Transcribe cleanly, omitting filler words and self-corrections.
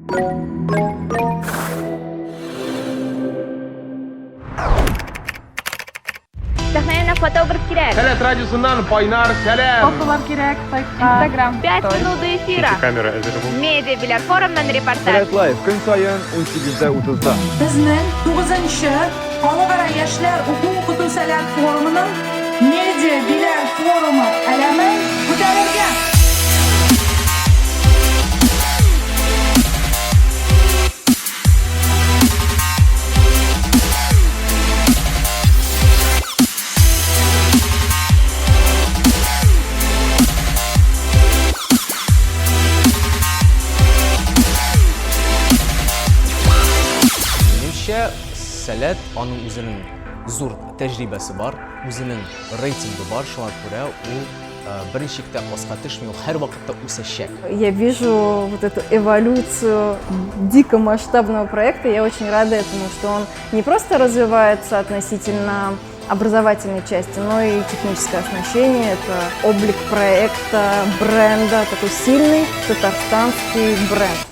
Наверное, фотограф кирәк. Сәләт радиосыннан Пайнар, сәлам. Фотолар кирәк, сайтка. Instagram. 5 минут до эфира. Камера әзер бул. Медиа Билар форумнан rепортаж. Сәләт Лайв көн сайын 18:30-да. Bizning 9-chi Xalqaro yoshlar o'quv-o'qituvchilar forumining Media Bilar forumi alami ko'tarilgan. Menimcha, Salat onun o'zining zo'r tajribasi bor, o'zining reytingi bor, shunga ko'ra u birinchi ikkita qotishmay, har vaqtda o'sishak. Я вижу вот эту эволюцию дико масштабного проекта. Я очень рада этому, что он не просто развивается относительно образовательной части, но и техническое оснащение. Это облик проекта, бренда, такой сильный татарстанский бренд.